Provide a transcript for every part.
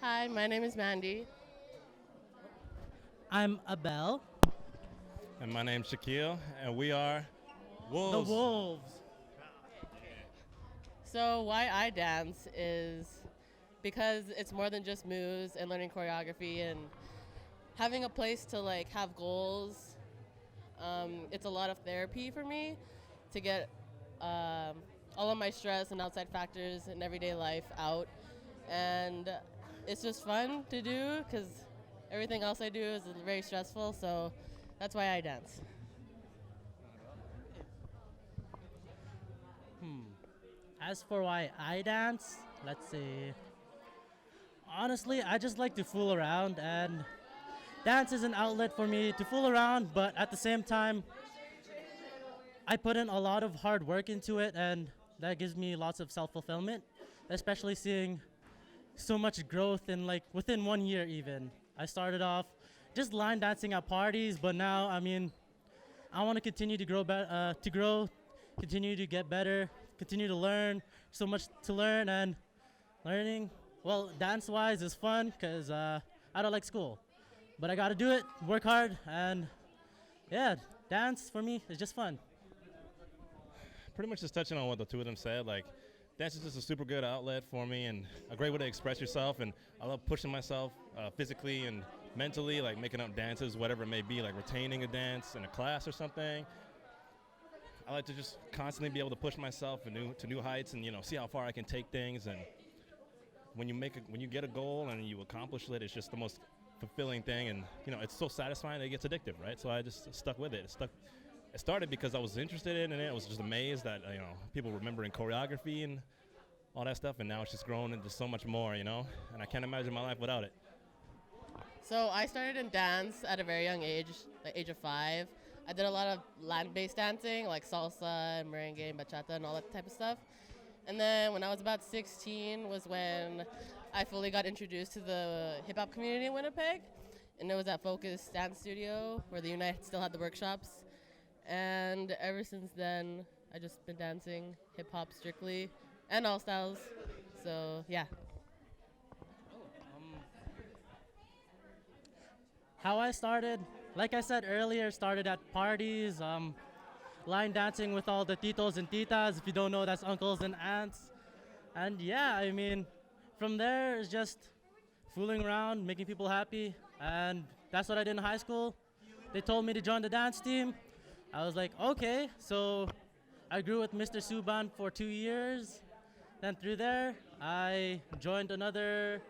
Hi, my name is Mandy. I'm Abel. And my name's Shaquille, and we are The Wolves. Wolves. So, why I dance is because it's more than just moves and learning choreography and having a place to have goals. It's a lot of therapy for me to get all of my stress and outside factors in everyday life out. And it's just fun to do because everything else I do is very stressful. So, that's why I dance. As for why I dance, let's see. Honestly, I just like to fool around, and dance is an outlet for me to fool around, but at the same time, I put in a lot of hard work into it, and that gives me lots of self fulfillment, especially seeing so much growth in within 1 year even. I started off just line dancing at parties, but now, I want to continue to grow, continue to get better, continue to learn. So much to learn, and learning, well, dance-wise is fun because I don't like school, but I got to do it, work hard, and yeah, dance for me is just fun. Pretty much just touching on what the two of them said. Like, dance is just a super good outlet for me and a great way to express yourself. And I love pushing myself physically and mentally, like making up dances, whatever it may be, like retaining a dance in a class or something. I like to just constantly be able to push myself to new heights and see how far I can take things. And when you get a goal and you accomplish it, it's just the most fulfilling thing. And it's so satisfying that it gets addictive, right? So I just stuck with it. It started because I was interested in it. I was just amazed that people remembering choreography and all that stuff. And now it's just grown into so much more, And I can't imagine my life without it. So I started in dance at a very young age, the age of 5. I did a lot of land-based dancing, like salsa and merengue and bachata and all that type of stuff. And then when I was about 16 was when I fully got introduced to the hip-hop community in Winnipeg. And it was at Focus Dance Studio where the Unite still had the workshops. And ever since then, I just been dancing hip-hop strictly and all styles. So, yeah. How I started, like I said earlier, started at parties, line dancing with all the titos and titas. If you don't know, that's uncles and aunts. And yeah, from there it's just fooling around, making people happy. And that's what I did in high school. They told me to join the dance team. I was like, okay. So I grew with Mr. Suban for 2 years. Then through there, I joined another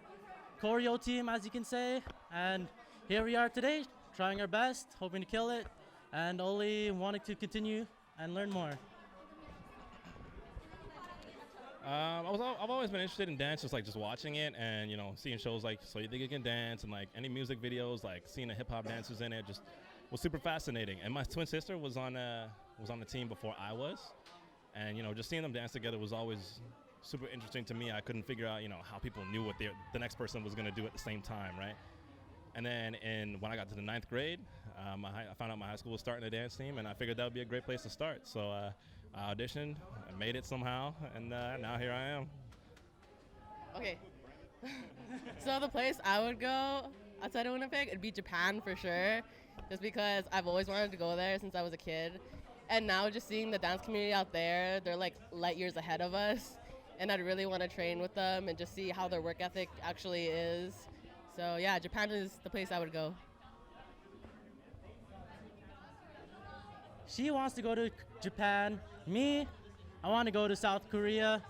choreo team, as you can say. And here we are today, trying our best, hoping to kill it, and only wanting to continue and learn more. I've always been interested in dance, just watching it and seeing shows like So You Think You Can Dance and like any music videos, like seeing the hip hop dancers in it, just was super fascinating. And my twin sister was on the team before I was, and just seeing them dance together was always super interesting to me. I couldn't figure out how people knew what the next person was gonna do at the same time, right? And then when I got to the 9th grade, I found out my high school was starting a dance team, and I figured that would be a great place to start. So I auditioned, I made it somehow, and now here I am. Okay. So the place I would go outside of Winnipeg, it'd be Japan for sure, just because I've always wanted to go there since I was a kid. And now just seeing the dance community out there, they're like light years ahead of us. And I'd really want to train with them and just see how their work ethic actually is. So yeah, Japan is the place I would go. She wants to go to Japan. Me, I want to go to South Korea.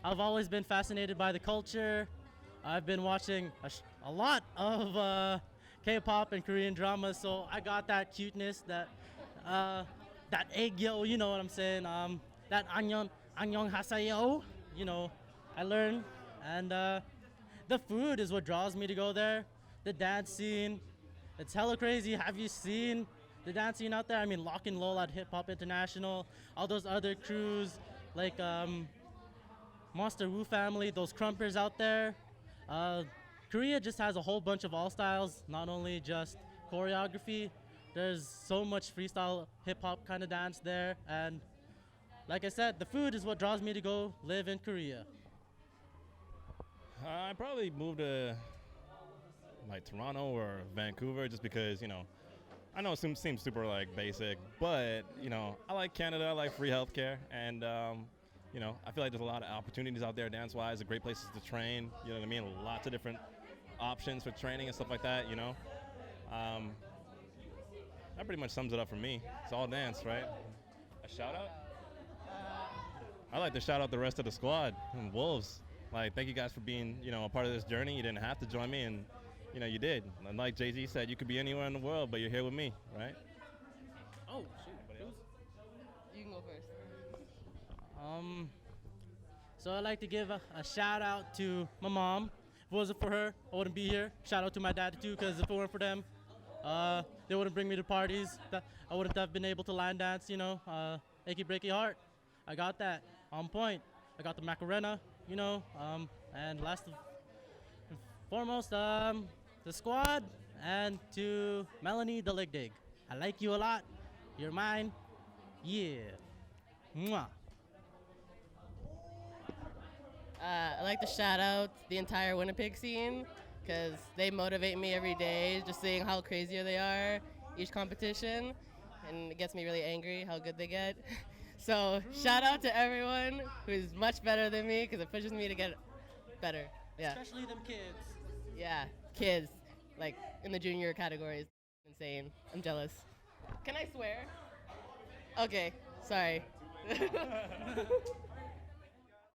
I've always been fascinated by the culture. I've been watching a lot of K-pop and Korean dramas, so I got that cuteness, that aegyo, you know what I'm saying? That annyeong haseyo, I learned, and the food is what draws me to go there. The dance scene, it's hella crazy. Have you seen the dance scene out there? Lock and Loll at Hip Hop International, all those other crews like Monster Wu Family, those crumpers out there. Korea just has a whole bunch of all styles, not only just choreography. There's so much freestyle hip hop kind of dance there, and like I said, the food is what draws me to go live in Korea. I probably moved to like Toronto or Vancouver just because, I know it seems super like basic, but, I like Canada, I like free healthcare, and, I feel like there's a lot of opportunities out there dance-wise, great places to train, you know what I mean? Lots of different options for training and stuff like that, That pretty much sums it up for me. It's all dance, right? A shout out? I'd like to shout out the rest of the squad and Wolves. Like, thank you guys for being, a part of this journey. You didn't have to join me, and, you did. And like Jay-Z said, you could be anywhere in the world, but you're here with me, right? Oh, shoot. You can go first. So I'd like to give a shout out to my mom. If it wasn't for her, I wouldn't be here. Shout out to my dad too, because if it weren't for them, they wouldn't bring me to parties. I wouldn't have been able to line dance, achy breaky heart. I got that on point. I got the Macarena, and last and foremost, the squad, and to Melanie the Lig Dig. I like you a lot. You're mine. Yeah. Mwah. I like to shout out the entire Winnipeg scene because they motivate me every day, just seeing how crazier they are each competition, and it gets me really angry how good they get. So shout out to everyone who's much better than me because it pushes me to get better. Yeah. Especially them kids. Yeah, kids, like in the junior categories. Insane. I'm jealous. Can I swear? Okay, sorry.